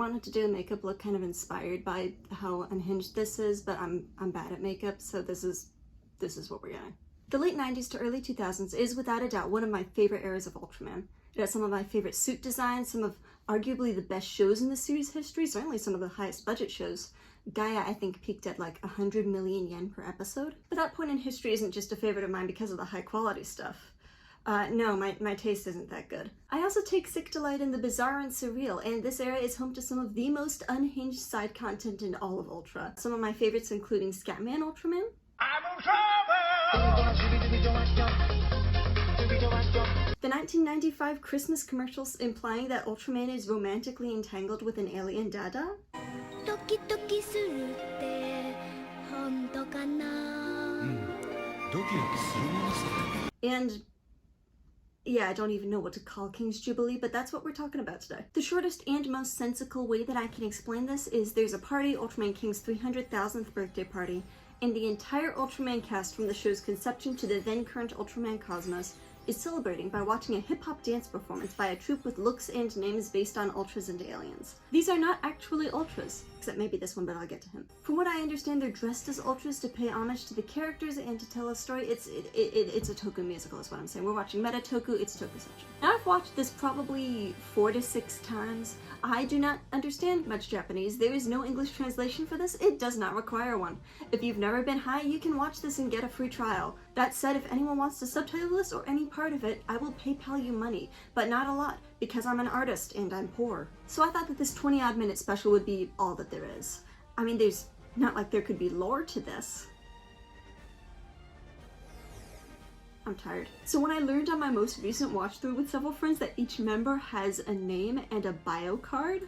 wanted to do a makeup look kind of inspired by how unhinged this is, but I'm bad at makeup, so this is what we're getting. The late 90s to early 2000s is without a doubt one of my favorite eras of Ultraman. It has some of my favorite suit designs, some of arguably the best shows in the series history, certainly some of the highest budget shows. Gaia, I think, peaked at like 100 million yen per episode. But that point in history isn't just a favorite of mine because of the high quality stuff. No, my taste isn't that good. I also take sick delight in the bizarre and surreal, and this era is home to some of the most unhinged side content in all of Ultra. Some of my favorites including Scatman Ultraman, I'm in trouble! the 1995 Christmas commercials implying that Ultraman is romantically entangled with an alien dada, and yeah, I don't even know what to call King's Jubilee, but that's what we're talking about today. The shortest and most sensical way that I can explain this is there's a party, Ultraman King's 300,000th birthday party, and the entire Ultraman cast from the show's conception to the then current Ultraman cosmos is celebrating by watching a hip-hop dance performance by a troupe with looks and names based on Ultras and aliens. These are not actually Ultras, except maybe this one, but I'll get to him. From what I understand, they're dressed as Ultras to pay homage to the characters and to tell a story. It's a Toku musical is what I'm saying. We're watching Meta Toku, it's Tokusatsu. Now I've watched this probably 4 to 6 times. I do not understand much Japanese. There is no English translation for this. It does not require one. If you've never been high, you can watch this and get a free trial. That said, if anyone wants to subtitle this or any part of it, I will PayPal you money, but not a lot, because I'm an artist and I'm poor. So I thought that this 20-odd minute special would be all that there is. I mean, there's not like there could be lore to this. I'm tired. So when I learned on my most recent watch through with several friends that each member has a name and a bio card,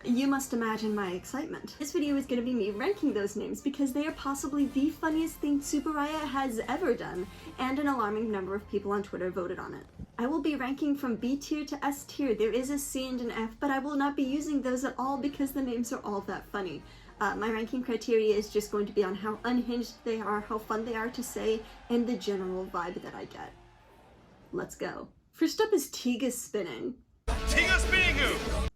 you must imagine my excitement. This video is going to be me ranking those names because they are possibly the funniest thing Tsuburaya has ever done, and an alarming number of people on Twitter voted on it. I will be ranking from B tier to S tier. There is a C and an F, but I will not be using those at all because the names are all that funny. My ranking criteria is just going to be on how unhinged they are, how fun they are to say, and the general vibe that I get. Let's go. First up is Tiga Spinning. Tiga Spinning!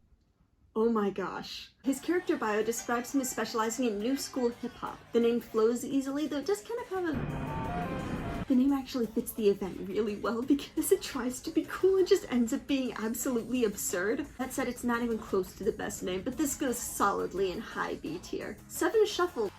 Oh my gosh. His character bio describes him as specializing in new school hip-hop. The name flows easily, though it does kind of have a... The name actually fits the event really well because it tries to be cool and just ends up being absolutely absurd. That said, it's not even close to the best name, but this goes solidly in high B tier. 7 Shuffle,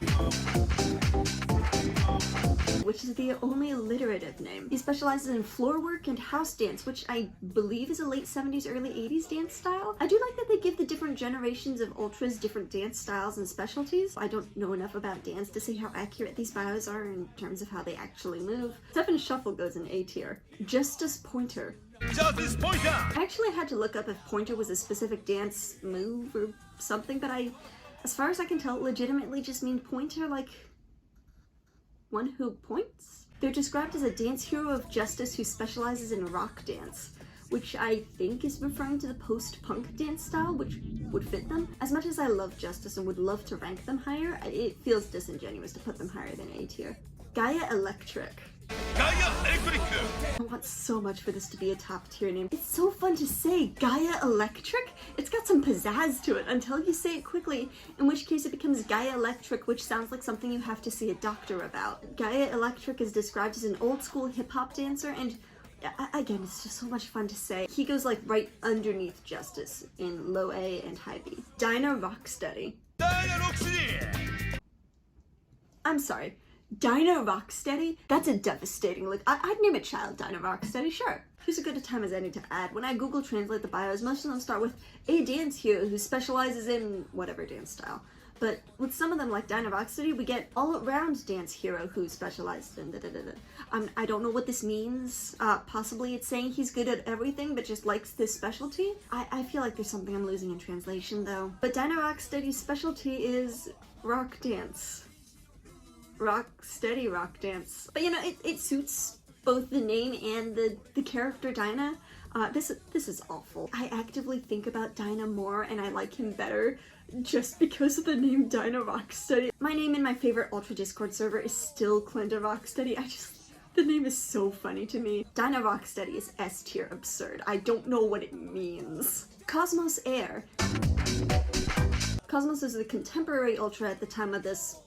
which is the only alliterative name. He specializes in floor work and house dance, which I believe is a late 70s, early 80s dance style. I do like that they give the different generations of Ultras different dance styles and specialties. I don't know enough about dance to see how accurate these bios are in terms of how they actually move. 7 Shuffle goes in A tier. Justice Pointer. Justice Pointer! I actually had to look up if pointer was a specific dance move or something, but as far as I can tell, it legitimately just means pointer, like one who points? They're described as a dance hero of justice who specializes in rock dance, which I think is referring to the post-punk dance style, which would fit them. As much as I love Justice and would love to rank them higher, it feels disingenuous to put them higher than A tier. Gaia Electric. Gaia Electric! I want so much for this to be a top tier name. It's so fun to say, Gaia Electric? It's got some pizzazz to it until you say it quickly, in which case it becomes Gaia Electric, which sounds like something you have to see a doctor about. Gaia Electric is described as an old school hip hop dancer, and again, it's just so much fun to say. He goes like right underneath Justice in low A and high B. Dinah Rocksteady. Dinah Rocksteady! I'm sorry. Dinah Rocksteady? That's a devastating look. I'd name a child Dinah Rocksteady, sure. Here's a good a time as any to add. When I Google translate the bios, most of them start with a dance hero who specializes in whatever dance style. But with some of them, like Dinah Rocksteady, we get all-around dance hero who specializes in da-da-da-da. I don't know what this means. Possibly it's saying he's good at everything, but just likes this specialty. I feel like there's something I'm losing in translation, though. But Dinah Rocksteady's specialty is rock dance. Rocksteady rock dance. But you know, it suits both the name and the character Dinah. This is awful. I actively think about Dinah more and I like him better just because of the name Dinah Rocksteady. My name in my favorite Ultra Discord server is still Clinda Rocksteady. The name is so funny to me. Dinah Rocksteady is S tier absurd. I don't know what it means. Cosmos Air. Cosmos is the contemporary Ultra at the time of this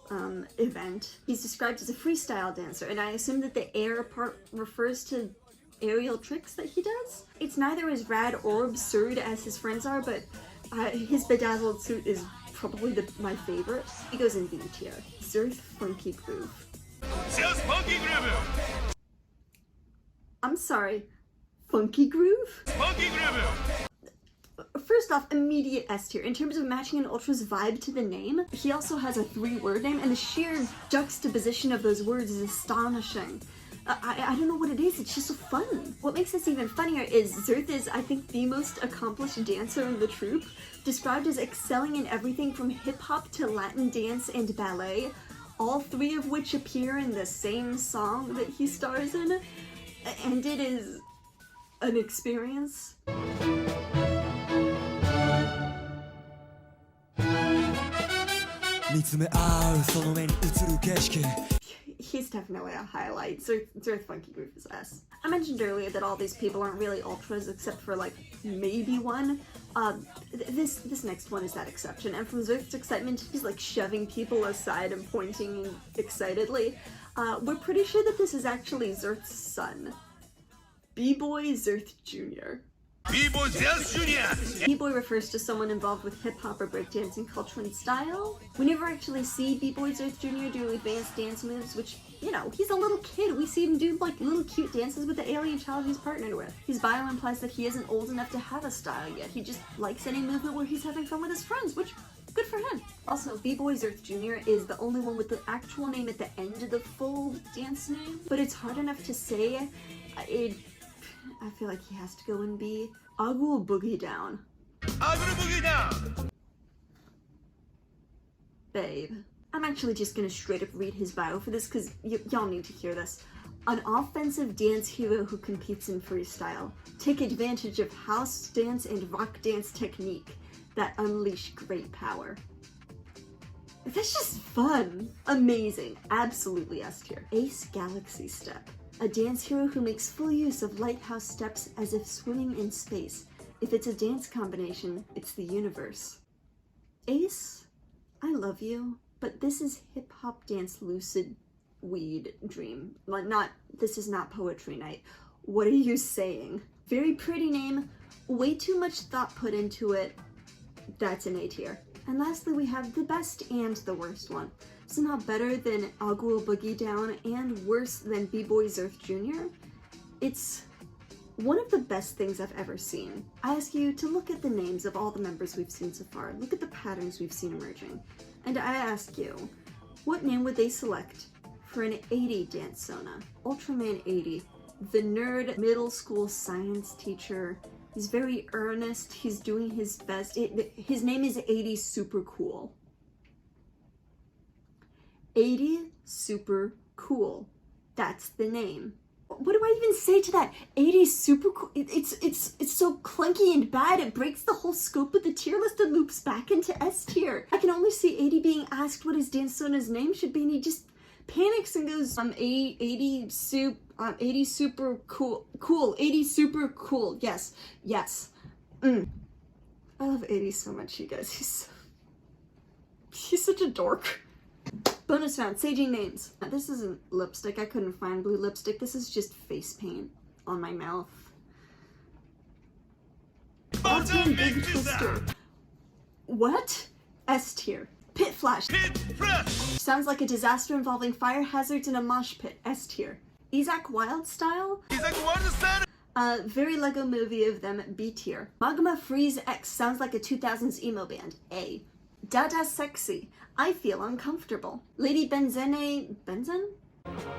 event. He's described as a freestyle dancer, and I assume that the air part refers to aerial tricks that he does? It's neither as rad or absurd as his friends are, but his bedazzled suit is probably my favorite. He goes in B tier. Zerth Funky Groove. Just Funky Groove. I'm sorry, Funky Groove? Funky Groove. First off, immediate S tier. In terms of matching an Ultra's vibe to the name, he also has a 3-word name, and the sheer juxtaposition of those words is astonishing. I don't know what it is, it's just so fun. What makes this even funnier is Zerth is, I think, the most accomplished dancer in the troupe, described as excelling in everything from hip-hop to Latin dance and ballet, all 3 of which appear in the same song that he stars in, and it is an experience. He's definitely a highlight. Zerth Funky Groove is S. I mentioned earlier that all these people aren't really Ultras except for like maybe one. This next one is that exception, and from Zerth's excitement, he's like shoving people aside and pointing excitedly. We're pretty sure that this is actually Zerth's son, B-Boy Zerth Jr. B-Boy Zerth Jr. B-Boy refers to someone involved with hip-hop or breakdancing culture and style. We never actually see B-Boy Zerth Jr. do advanced dance moves, which, you know, he's a little kid. We see him do, like, little cute dances with the alien child he's partnered with. His bio implies that he isn't old enough to have a style yet. He just likes any movement where he's having fun with his friends, which, good for him. Also, B-Boy Zerth Jr. is the only one with the actual name at the end of the full dance name, but it's hard enough to say. I feel like he has to go in B. Agul Boogie Down. Agul Boogie Down. Babe. I'm actually just gonna straight up read his bio for this because y'all need to hear this. An offensive dance hero who competes in freestyle. Take advantage of house dance and rock dance technique that unleash great power. That's just fun. Amazing. Absolutely S tier. Ace Galaxy Step. A dance hero who makes full use of lighthouse steps as if swimming in space. If it's a dance combination, it's the universe. Ace, I love you, but this is hip-hop dance lucid weed dream. This is not poetry night. What are you saying? Very pretty name, way too much thought put into it. That's an A tier. And lastly, we have the best and the worst one. Somehow better than Agul Boogie Down and worse than B-Boy Zerth Jr. It's one of the best things I've ever seen. I ask you to look at the names of all the members we've seen so far, look at the patterns we've seen emerging, and I ask you, what name would they select for an 80 dance sona? Ultraman 80, the nerd middle school science teacher. He's very earnest, he's doing his best. His name is 80 Super Cool. 80 Super Cool. That's the name. What do I even say to that? 80 Super Cool. It's so clunky and bad. It breaks the whole scope of the tier list and loops back into S tier. I can only see 80 being asked what his dance sona's name should be, and he just panics and goes, 80 super cool, 80 super cool. Yes. I love 80 so much, you guys. He's such a dork. Bonus round, saging names. This isn't lipstick. I couldn't find blue lipstick. This is just face paint on my mouth. Ultimate Big Twister. What? S tier. Pit Flash. Pit Flash. Sounds like a disaster involving fire hazards in a mosh pit. S tier. Isaac Wild Style. Isaac Wild Style. Very Lego movie of them. B tier. Magma Freeze X. Sounds like a 2000s emo band. A. Dada Sexy. I feel uncomfortable. Lady Benzen?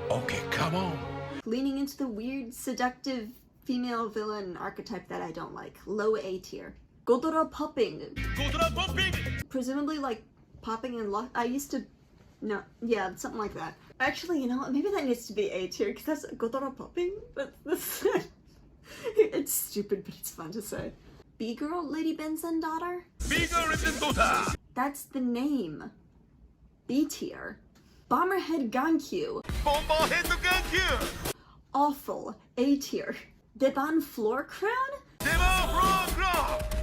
Okay, come on. Leaning into the weird, seductive female villain archetype that I don't like. Low A tier. Godora Popping. Godora Popping. Presumably like popping and lock. I used to. No, yeah, something like that. Actually, you know what? Maybe that needs to be A tier because that's Godora Popping. That's it's stupid, but it's fun to say. B-Girl, Lady Benzen daughter? B-Girl Benzen daughter. That's the name. B tier. Bomberhead Gankyu. Bomberhead Gankyu. Awful. A tier. Deban Floor Crown?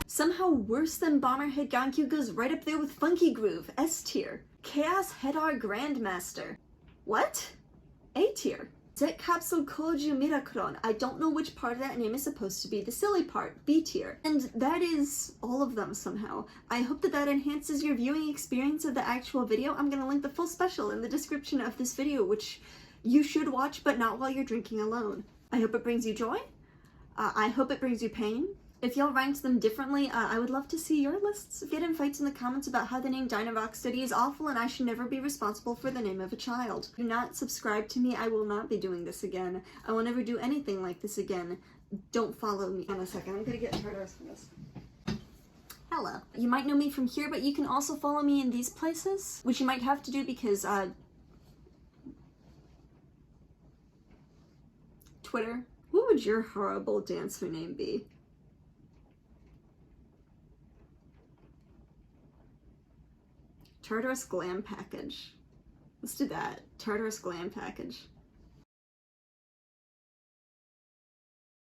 Somehow worse than Bomberhead Gankyu goes right up there with Funky Groove. S tier. Chaos Hedar Grandmaster. What? A tier. Zet Capsule Koju Mirakuron. I don't know which part of that name is supposed to be the silly part. B tier. And that is all of them somehow. I hope that enhances your viewing experience of the actual video. I'm gonna link the full special in the description of this video, which you should watch, but not while you're drinking alone. I hope it brings you joy. I hope it brings you pain. If y'all ranked them differently, I would love to see your lists. Get in fights in the comments about how the name Dynavox Study is awful and I should never be responsible for the name of a child. Do not subscribe to me. I will not be doing this again. I will never do anything like this again. Don't follow me. Hang on a second. I'm gonna get Tartarus from this. Hello. You might know me from here, but you can also follow me in these places, which you might have to do because, Twitter. What would your horrible dancer name be? Tartarus Glam Package. Let's do that. Tartarus Glam Package.